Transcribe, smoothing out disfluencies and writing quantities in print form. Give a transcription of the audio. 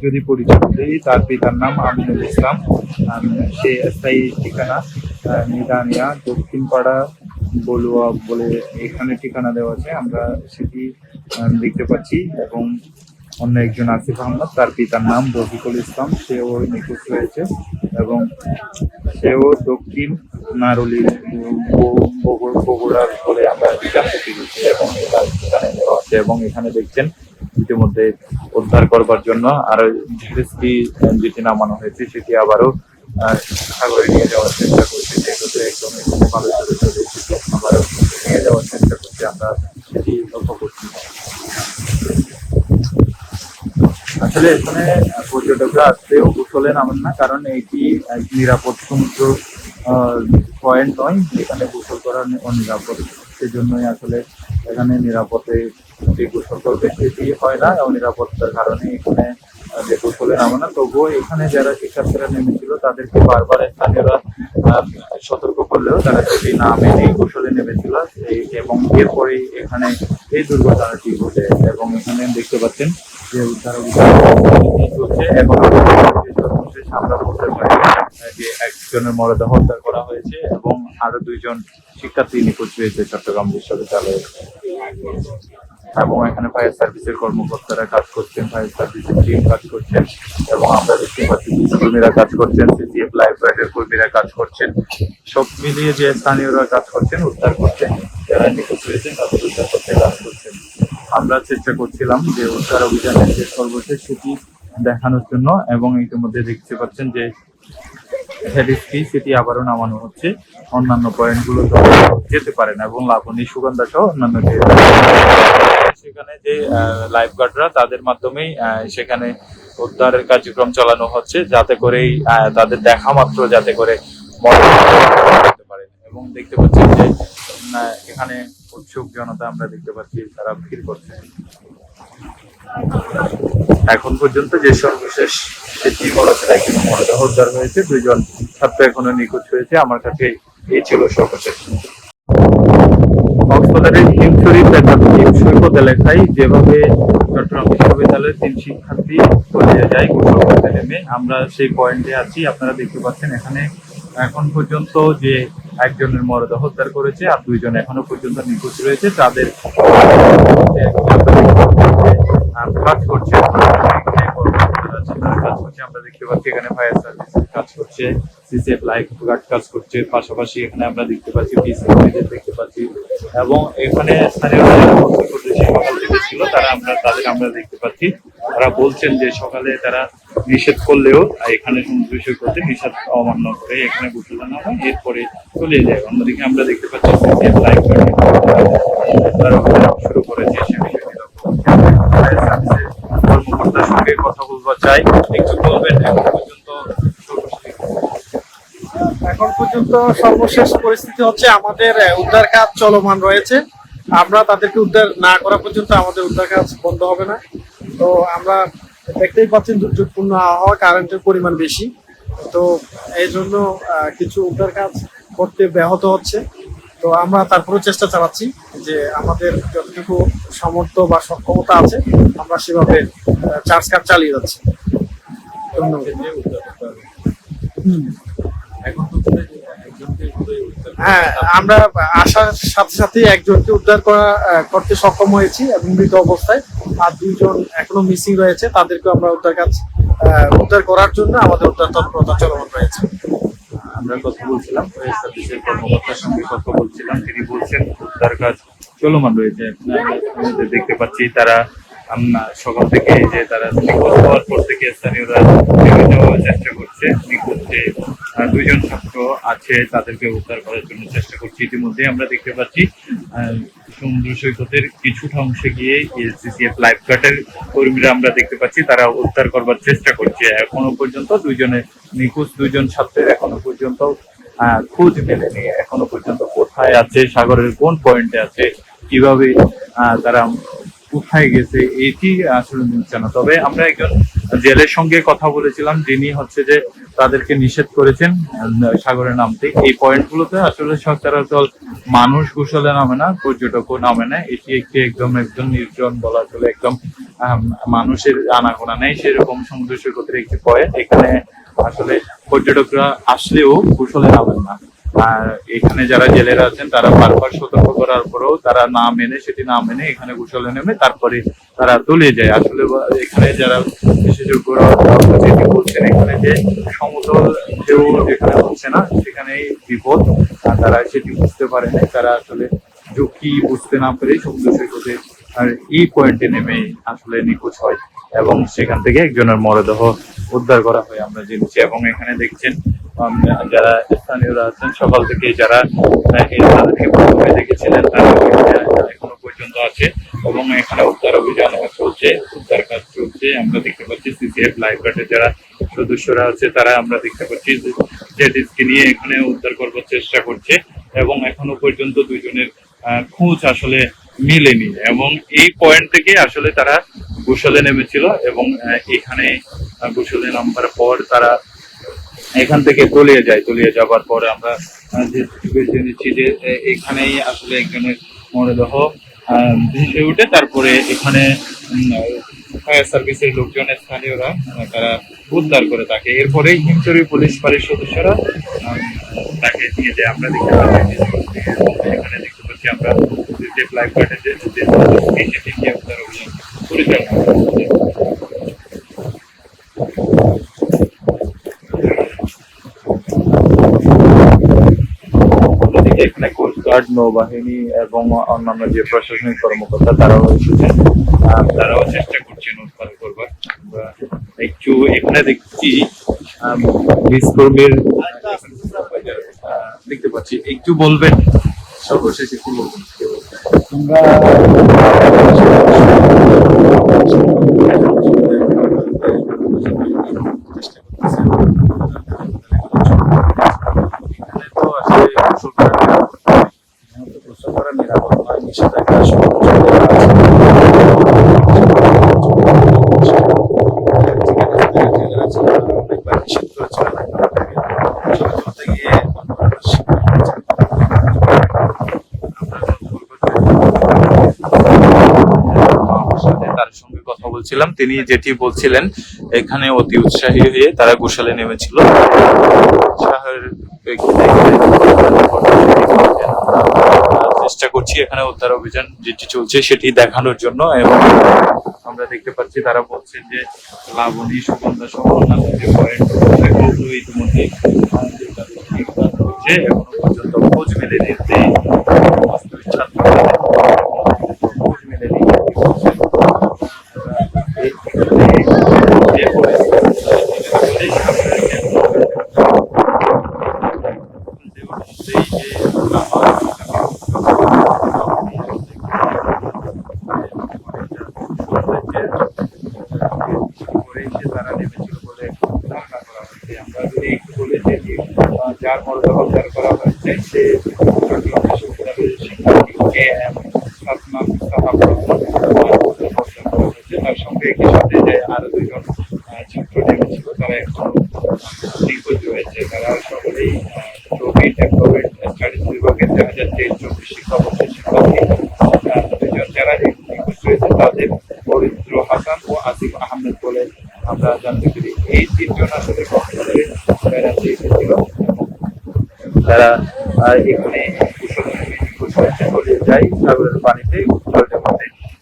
যদি পরিচয় দিই, তার পিতার নাম আমিনুল ইসলাম। সে স্থায়ী ঠিকানা নিদানিয়া দক্ষিণ পাড়া বলুয়া বলে এখানে ঠিকানা দেওয়া আছে, আমরা সেটি দেখতে পাচ্ছি। এবং অন্য একজন আসিফ আহমদ, তার পিতার নাম রফিকুল ইসলাম, সেও নিখোঁজ হয়েছে এবং সেও দক্ষিণ নারুলি বগুড়া বলে আমরা জানতে পেরেছি এবং তার ঠিকানা দেওয়া আছে। এবং এখানে দেখছেন ইতিমধ্যে উদ্ধার করবার জন্য আরো জেএসপি যেটি নামানো হয়েছে সেটি আবারও সাগরে নিয়ে যাওয়ার চেষ্টা করছে। যেহেতু একদম ভালো আবারও নিয়ে যাওয়ার চেষ্টা করছে, আমরা সেটি লক্ষ্য করছি। আসলে এখানে পর্যটকরা আসতেও গোসলে নামেন না, কারণ এটি এক নিরাপদ সমুদ্র পয়েন্ট নয়, এখানে গোসল করা অনিরাপদ। সেজন্যই আসলে এখানে নিরাপদে যে গোসল করবে সেটি হয় না, অনিরাপত্তার কারণে এখানে যে গোসলে নামে না। তবুও এখানে যারা শিক্ষার্থীরা নেমেছিল তাদেরকে বারবার স্থানীয়রা সতর্ক করলেও তারা সেটি না মেনে গোসলে নেমেছিল এবং এরপরে এখানে এই দুর্ঘটনাটি ঘটে। এবং এখানে দেখতে পাচ্ছেন যে উদ্ধার অভিযান চলছে। এখন সর্বশেষ আমরা বলতে পারি যে একজনের মরদেহ উদ্ধার করা হয়েছে এবং আরো 2 জন শিক্ষার্থী নিখোঁজ হয়েছে চট্টগ্রাম বিশ্ববিদ্যালয়ে। এবং এখানে ফায়ার সার্ভিসের কর্মকর্তারা কাজ করছেন, ফায়ার সার্ভিসের টিম কাজ করছেন এবং আমরা দেখতে পাচ্ছি কর্মীরা কাজ করছেন, সিসিএফ লাইফ গার্ডের কর্মীরা কাজ করছেন। সব মিলিয়ে যে স্থানীয়রা কাজ করছেন, উদ্ধার করছেন, যারা নিখোঁজ হয়েছেন তাদের উদ্ধার করতে কাজ করছেন। আমরা চেষ্টা করছিলাম যে উদ্ধার অভিযানের যে সর্বশেষ সেটি দেখানোর জন্য। এবং ইতিমধ্যে দেখতে পাচ্ছেন যে হেডিসটি সেটি আবারও নামানো হচ্ছে, অন্যান্য পয়েন্টগুলো যেতে পারে না এবং লাবণী সুগন্ধা সহ অন্যান্য সেখানে যে লাইফ গার্ডরা তাদের মাধ্যমেই সেখানে উদ্ধারের কার্যক্রম চালানো হচ্ছে, যাতে করেই তাদের দেখা মাত্র যাতে করে করতে পারে। এবং দেখতে পাচ্ছেন যে এখানে উৎসুক জনতা আমরা দেখতে পাচ্ছি, তারা ভিড় করছে। এখন পর্যন্ত যে সর্বশেষ সেটি বলেছে একজন মরদেহ উদ্ধার হয়েছে, 2 জন ছাত্র এখনো নিখোঁজ হয়েছে। আমার কাছে এই ছিল সর্বশেষ। কক্সবাজারের হিমছড়ি প্রেতাত্মিক সৈকত এলাকায় যেভাবে চট্টগ্রাম বিশ্ববিদ্যালয়ের 3 শিক্ষার্থী তলিয়ে যায় গোসল করতে নেমে, আমরা সেই পয়েন্টে আছি। আপনারা দেখতে পাচ্ছেন এখানে এখন পর্যন্ত যে একজনের মরদেহ উদ্ধার করেছে আর 2 জন এখনো পর্যন্ত নিখোঁজ রয়েছে। তাদের কাজ করছে, আমরা দেখতে পাচ্ছি এখানে ফায়ার সার্ভিস কাজ করছে, সিসিএফ লাইফ গার্ড কাজ করছে, পাশাপাশি এখানে আমরা দেখতে পাচ্ছি দেখতে পাচ্ছি। এবং এখানে স্থানীয় সকাল থেকে ছিল তাদের আমরা দেখতে পাচ্ছি, তারা বলছেন যে সকালে তারা নিষেধ করলেও এখানে সমুদ্র সৈকতে নিষেধ অমান্য করে এখানে গোসল নামা এরপরে চলে যায়। অন্যদিকে আমরা দেখতে পাচ্ছি সিসিএফ লাইফ গার্ড শুরু করেছে, সে বিষয়টি লক্ষ্য করছে। ফায়ার সার্ভিসের কর্মকর্তার সঙ্গে কথা বলতে চাই, একটু বলবেন এখন পর্যন্ত সর্বশেষ পরিস্থিতি হচ্ছে আমাদের উদ্ধার কাজ চলমান রয়েছে। আমরা তাদেরকে উদ্ধার না করা পর্যন্ত আমাদের উদ্ধার কাজ বন্ধ হবে না। তো আমরা দেখতেই পাচ্ছেন দুর্যোগপূর্ণ আবহাওয়া, কারেন্টের পরিমাণ বেশি, তো এই জন্য কিছু উদ্ধার কাজ করতে ব্যাহত হচ্ছে। তো আমরা তারপরেও চেষ্টা চালাচ্ছি যে আমাদের যতটুকু সামর্থ্য বা সক্ষমতা আছে আমরা সেভাবে চার্জ কাজ চালিয়ে যাচ্ছি। ধন্যবাদ। হ্যাঁ, আমরা আসার সাথে সাথে একজনকে উদ্ধার করতে সক্ষম হয়েছি এবং মৃত অবস্থায়, আর 2 জন এখনো মিসিং রয়েছে। তাদেরকে আমরা উদ্ধার করার জন্য আমাদের উদ্ধার তৎপরতা চলমান রয়েছে। আমরা কথা বলছিলাম ফায়ার সার্ভিসের কর্মকর্তার সঙ্গে কথা বলছিলাম, তিনি বলছেন উদ্ধার কাজ চলমান রয়েছে। দেখতে পাচ্ছি তারা সকাল থেকে যে তারা নিখোঁজ হওয়ার পর থেকে স্থানীয়রা যাওয়ার চেষ্টা করছে। নিখোঁজ যে 2 জন ছাত্র আছে তাদেরকে উদ্ধার করার জন্য চেষ্টা করছি। ইতিমধ্যে আমরা দেখতে পাচ্ছি সমুদ্র সৈকতের কিছুটা অংশে গিয়ে সিসিএফ লাইফ গার্ডের কর্মীরা আমরা দেখতে পাচ্ছি তারা উদ্ধার করবার চেষ্টা করছে। এখনো পর্যন্ত 2 জনের নিখোঁজ, 2 জন ছাত্রের এখনো পর্যন্ত খোঁজ মেলেনি। এখনো পর্যন্ত কোথায় আছে, সাগরের কোন পয়েন্টে আছে, কিভাবে তারা কোথায় গেছে এটি আসলে মিলছে না। তবে আমরা একজন জেলের সঙ্গে কথা বলেছিলাম, যিনি হচ্ছে যে তাদেরকে নিষেধ করেছেন সাগরে নামতে। এই পয়েন্টগুলোতে আসলে সচরাচর মানুষ গোসলে নামে না, পর্যটকও নামে না। এটি একটি একদম নির্জন বলা চলে, একদম মানুষের আনাগোনা নেই সেরকম সমুদ্র সৈকতের একটি পয়েন্ট। এখানে আসলে পর্যটকরা আসলেও গোসলে নামেন না। আর এখানে যারা জেলেরা আছেন তারা বারবার সতর্ক করার পরেও তারা না মেনে, সেটি না মেনে এখানে গোসলে নেমে তারপরে তারা তলিয়ে যায়। আসলে এখানে যারা বিশেষজ্ঞরা যেটি বলছেন, এখানে যে সমতল ঢেউ যেখানে হচ্ছে না সেখানেই বিপদ। আর তারা সেটি বুঝতে পারে না, তারা আসলে ঝুঁকি বুঝতে না পেরে সমুদ্র সৈকতে আর এই পয়েন্টে নেমে আসলে নিখোঁজ হয় এবং সেখান থেকে একজনের মরদেহ উদ্ধার করা হয় আমরা জেনেছি। এবং এখানে দেখছেন যারা স্থানীয়রা আছেন সকাল থেকে যারা তাদেরকে প্রথমে দেখেছিলেন তারা এখনো পর্যন্ত আছে এবং এখানে উদ্ধার অভিযান চলছে, উদ্ধার কাজ চলছে। আমরা দেখতে পাচ্ছি সিসিএফ লাইফগার্ডের যারা সদস্যরা আছে তারা আমরা দেখতে পাচ্ছি জেটিসকে নিয়ে এখানে উদ্ধার করবার চেষ্টা করছে এবং এখনো পর্যন্ত দুইজনের খোঁজ আসলে মিলেনি। এবং এই পয়েন্ট থেকে আসলে তারা গোসলে নেমেছিল এবং এখানে গোসলে নামবার পর তারা এখান থেকে তলিয়ে যায়। তলিয়ে যাবার পরে আমরা জেনেছি যে এখানেই আসলে একজনের মরদেহ ভেসে উঠে। তারপরে এখানে ফায়ার সার্ভিসের লোকজন, স্থানীয়রা তারা উদ্ধার করে তাকে। এরপরে হিমচুরি পুলিশ ফাঁড়ির সদস্যরা তাকে নিয়ে যায়। আমরা দেখতে পাচ্ছি এখানে দেখতে পাচ্ছি আমরা লাইফ গার্ডের যে সেটি নিয়ে উদ্ধার অভিযান পরিচালনা করছে। এখানে কোস্টগার্ড, নৌবাহিনী এবং অন্যান্য যে প্রশাসনিক কর্মকর্তা তারাও এসেছেন, তারাও চেষ্টা করছেন উদ্ধার করবার। আমরা একটু এখানে দেখছি পুলিশ কর্মীর দেখতে পাচ্ছি। একটু বলবেন, সর্বশেষ একটু বলবেন। তার সঙ্গে কথা বলছিলাম, তিনি যেটি বলছিলেন এখানে অতি উৎসাহী হয়ে তারা গোসলে নেমেছিল। চেষ্টা করছি এখানে উদ্ধার অভিযান যেটি চলছে সেটি দেখানোর জন্য। এবং আমরা দেখতে পাচ্ছি তারা বলছেন যে লাবণী, সুগন্ধা সহ অন্যান্য যে পয়েন্ট সেগুলো ইতিমধ্যে হচ্ছে। এখনো পর্যন্ত খোঁজ মেলেনি খোঁজ মেলেনি তারা নেমেছিল বলে ধারণা করা হচ্ছে। আমরা যদি একটু বলে যে যার মরদেহ উদ্ধার করা হয়েছে সে শিক্ষার্থীকে তার সঙ্গে একই সাথে যে আরো দুজন ছাত্র নেমেছিল তারা এখন নিখোঁজ রয়েছে। তারা সকলেই প্রবীণ এমপ্লয়মেন্ট স্টাডিজ বিভাগের 2023-24 শিক্ষাবর্ষের শিক্ষার্থী। দুজন যারা নিখোঁজ রয়েছে তাদের ফরিদ্র হাসান ও আসিফ আহমেদ বলে আমরা জানতে পারি। এই তিনজন আসলে কক্সবাজারে বেড়াতে এসেছিল। তারা এখানে নিখোঁজ হয়েছে, চলে যায় সাগরের পানিতে।